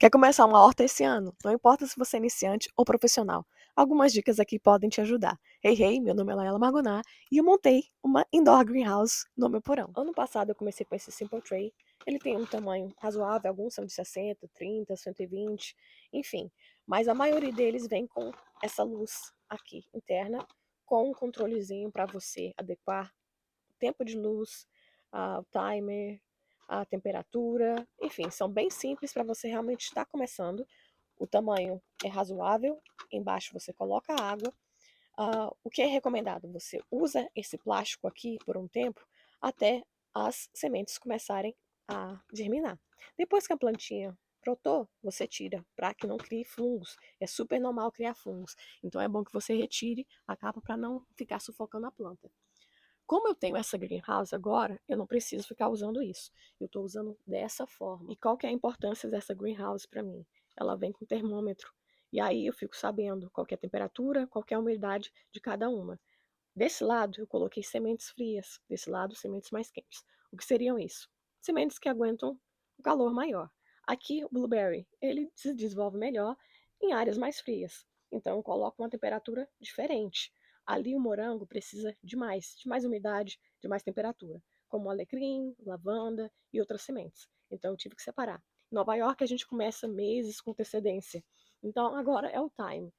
Quer começar uma horta esse ano? Não importa se você é iniciante ou profissional. Algumas dicas aqui podem te ajudar. Hey, hey, meu nome é Laela Margoná e eu montei uma indoor greenhouse no meu porão. Ano passado eu comecei com esse Simple Tray. Ele tem um tamanho razoável, alguns são de 60, 30, 120, enfim. Mas a maioria deles vem com essa luz aqui interna, com um controlezinho para você adequar o tempo de luz, o timer, a temperatura, enfim, são bem simples para você realmente estar começando. O tamanho é razoável, embaixo você coloca a água. O que é recomendado? Você usa esse plástico aqui por um tempo até as sementes começarem a germinar. Depois que a plantinha brotou, você tira para que não crie fungos. É super normal criar fungos. Então é bom que você retire a capa para não ficar sufocando a planta. Como eu tenho essa greenhouse agora, eu não preciso ficar usando isso. Eu estou usando dessa forma. E qual que é a importância dessa greenhouse para mim? Ela vem com termômetro. E aí eu fico sabendo qual que é a temperatura, qual que é a umidade de cada uma. Desse lado eu coloquei sementes frias, desse lado sementes mais quentes. O que seriam isso? Sementes que aguentam um calor maior. Aqui o blueberry, ele se desenvolve melhor em áreas mais frias. Então eu coloco uma temperatura diferente. Ali o morango precisa de mais umidade, de mais temperatura, como alecrim, lavanda e outras sementes. Então eu tive que separar. Em Nova York a gente começa meses com antecedência. Então agora é o time.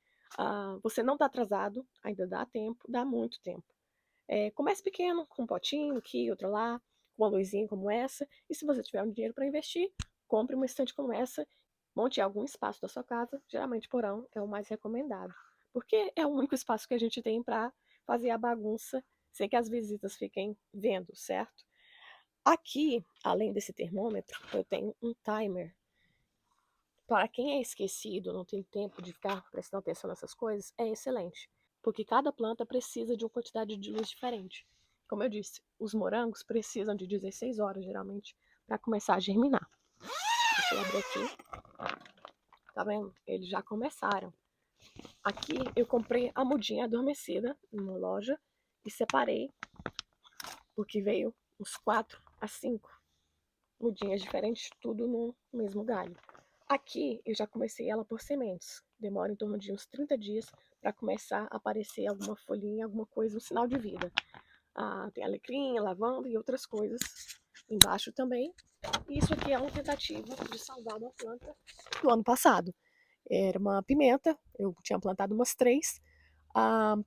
Você não está atrasado, ainda dá tempo, dá muito tempo. Comece pequeno, com um potinho aqui, outro lá, com uma luzinha como essa. E se você tiver um dinheiro para investir, compre uma estante como essa, monte em algum espaço da sua casa. Geralmente porão é o mais recomendado, porque é o único espaço que a gente tem para fazer a bagunça sem que as visitas fiquem vendo, certo? Aqui, além desse termômetro, eu tenho um timer. Para quem é esquecido, não tem tempo de ficar prestando atenção nessas coisas, é excelente, porque cada planta precisa de uma quantidade de luz diferente. Como eu disse, os morangos precisam de 16 horas, geralmente, para começar a germinar. Deixa eu abrir aqui. Tá vendo? Eles já começaram. Aqui eu comprei a mudinha adormecida numa loja e separei, porque veio uns 4 a 5 mudinhas diferentes, tudo no mesmo galho. Aqui eu já comecei ela por sementes. Demora em torno de uns 30 dias para começar a aparecer alguma folhinha, alguma coisa, um sinal de vida. Tem alecrim, lavanda e outras coisas embaixo também. E isso aqui é uma tentativa de salvar uma planta do ano passado. Era uma pimenta, eu tinha plantado umas 3.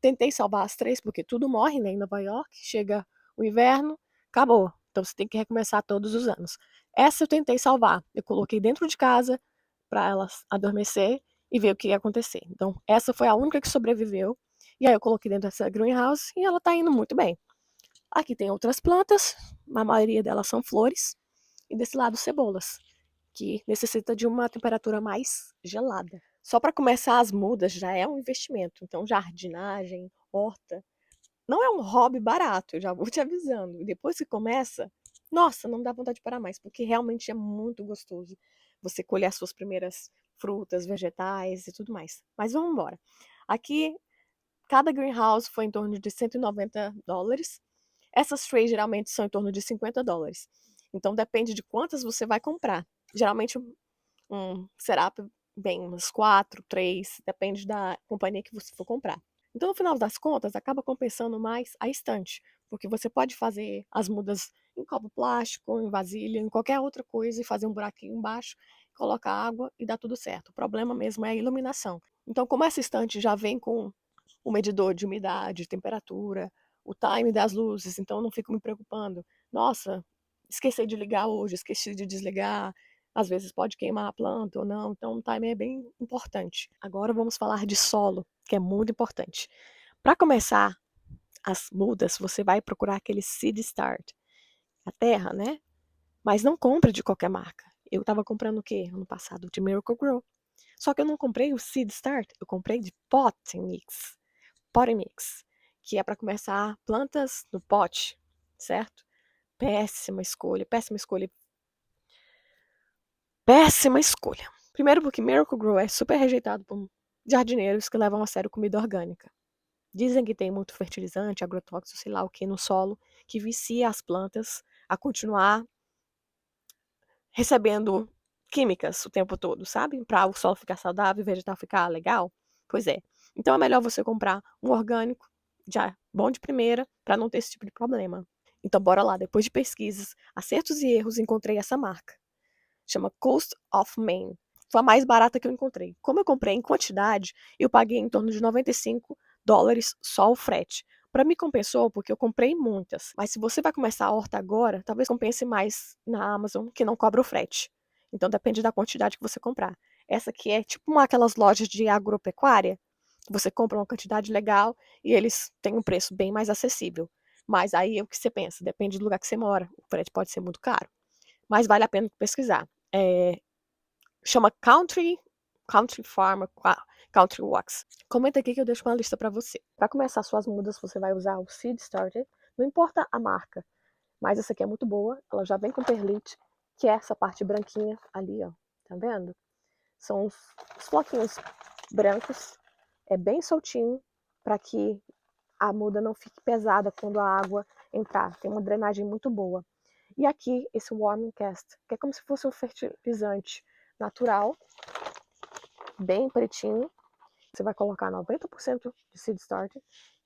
Tentei salvar as 3 porque tudo morre, né, em Nova York. Chega o inverno, acabou. Então você tem que recomeçar todos os anos. Essa eu tentei salvar. Eu coloquei dentro de casa para ela adormecer e ver o que ia acontecer. Então, essa foi a única que sobreviveu. E aí eu coloquei dentro dessa greenhouse e ela tá indo muito bem. Aqui tem outras plantas, a maioria delas são flores, e desse lado cebolas, que necessita de uma temperatura mais gelada. Só para começar as mudas já é um investimento. Então, jardinagem, horta, não é um hobby barato, eu já vou te avisando. E depois que começa, nossa, não dá vontade de parar mais, porque realmente é muito gostoso você colher as suas primeiras frutas, vegetais e tudo mais. Mas vamos embora. Aqui, cada greenhouse foi em torno de US$ 190. Essas trays geralmente são em torno de US$ 50. Então depende de quantas você vai comprar. Geralmente um setup vem umas 4, 3, depende da companhia que você for comprar. Então, no final das contas, acaba compensando mais a estante, porque você pode fazer as mudas em copo plástico, em vasilha, em qualquer outra coisa e fazer um buraquinho embaixo, colocar água e dá tudo certo. O problema mesmo é a iluminação. Então, como essa estante já vem com o medidor de umidade, temperatura, o time das luzes, então eu não fico me preocupando. Nossa, esqueci de ligar hoje, esqueci de desligar. Às vezes pode queimar a planta ou não, então o time é bem importante. Agora vamos falar de solo, que é muito importante. Para começar as mudas, você vai procurar aquele seed start, a terra, né? Mas não compre de qualquer marca. Eu estava comprando o quê? Ano passado, de Miracle-Gro. Só que eu não comprei o seed start, eu comprei de potting mix, que é para começar plantas no pote, certo? Péssima escolha, péssima escolha, péssima escolha. Primeiro porque Miracle-Gro é super rejeitado por jardineiros que levam a sério comida orgânica. Dizem que tem muito fertilizante, agrotóxico, sei lá o que, no solo, que vicia as plantas a continuar recebendo químicas o tempo todo, sabe? Para o solo ficar saudável e o vegetal ficar legal. Pois é. Então é melhor você comprar um orgânico, já bom de primeira, para não ter esse tipo de problema. Então bora lá, depois de pesquisas, acertos e erros, encontrei essa marca. Chama Coast of Maine. Foi a mais barata que eu encontrei. Como eu comprei em quantidade, eu paguei em torno de US$ 95 só o frete. Para mim compensou porque eu comprei muitas. Mas se você vai começar a horta agora, talvez compense mais na Amazon, que não cobra o frete. Então depende da quantidade que você comprar. Essa aqui é tipo aquelas lojas de agropecuária, que você compra uma quantidade legal e eles têm um preço bem mais acessível. Mas aí é o que você pensa, depende do lugar que você mora. O frete pode ser muito caro, mas vale a pena pesquisar. Chama Country Farm Country Wax. Comenta aqui que eu deixo uma lista para você. Para começar suas mudas, você vai usar o Seed Starter. Não importa a marca, mas essa aqui é muito boa. Ela já vem com perlite, que é essa parte branquinha ali, ó. Tá vendo? São os floquinhos brancos. É bem soltinho para que a muda não fique pesada quando a água entrar. Tem uma drenagem muito boa. E aqui, esse Warming Cast, que é como se fosse um fertilizante natural, bem pretinho. Você vai colocar 90% de Seed Starter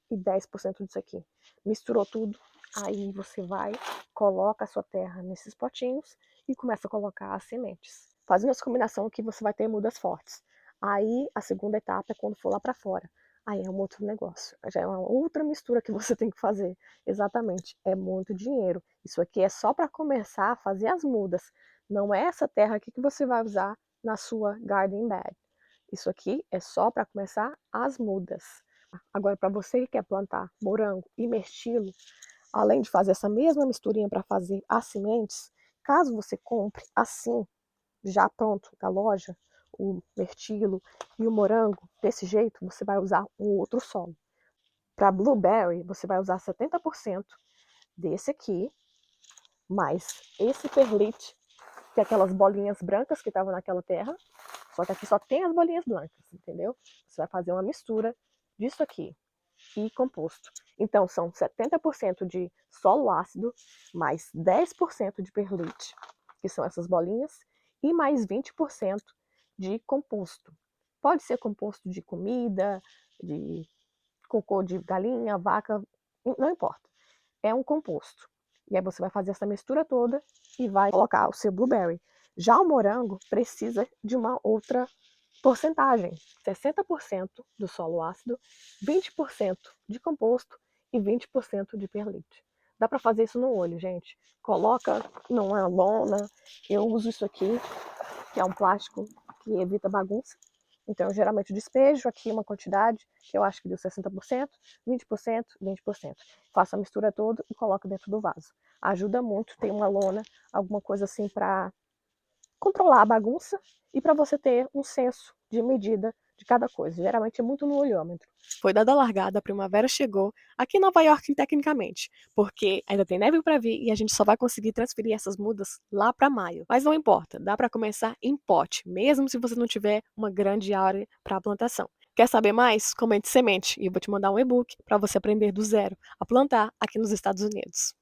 e 10% disso aqui. Misturou tudo, aí você vai, coloca a sua terra nesses potinhos e começa a colocar as sementes. Faz uma combinação que você vai ter mudas fortes. Aí a segunda etapa é quando for lá para fora. Aí é um outro negócio. Já é uma outra mistura que você tem que fazer. Exatamente. É muito dinheiro. Isso aqui é só para começar a fazer as mudas. Não é essa terra aqui que você vai usar na sua garden bed. Isso aqui é só para começar as mudas. Agora, para você que quer plantar morango e mirtilo, além de fazer essa mesma misturinha para fazer as sementes, caso você compre assim, já pronto da loja, o mirtilo e o morango, desse jeito, você vai usar um outro solo. Para blueberry, você vai usar 70% desse aqui, mais esse perlite, que é aquelas bolinhas brancas que estavam naquela terra, só que aqui só tem as bolinhas brancas, entendeu? Você vai fazer uma mistura disso aqui e composto. Então, são 70% de solo ácido, mais 10% de perlite, que são essas bolinhas, e mais 20% de composto. Pode ser composto de comida, de cocô de galinha, vaca, não importa. É um composto. E aí você vai fazer essa mistura toda e vai colocar o seu blueberry. Já o morango precisa de uma outra porcentagem: 60% do solo ácido, 20% de composto e 20% de perlite. Dá para fazer isso no olho, gente. Coloca numa lona. Eu uso isso aqui, que é um plástico que evita bagunça. Então, eu geralmente despejo aqui uma quantidade, que eu acho que deu 60%, 20%, 20%. Faço a mistura toda e coloco dentro do vaso. Ajuda muito ter uma lona, alguma coisa assim para controlar a bagunça e para você ter um senso de medida de cada coisa. Geralmente é muito no olhômetro. Foi dada a largada, a primavera chegou aqui em Nova York, tecnicamente, porque ainda tem neve para vir e a gente só vai conseguir transferir essas mudas lá para maio. Mas não importa, dá para começar em pote, mesmo se você não tiver uma grande área para a plantação. Quer saber mais? Comente semente e eu vou te mandar um e-book para você aprender do zero a plantar aqui nos Estados Unidos.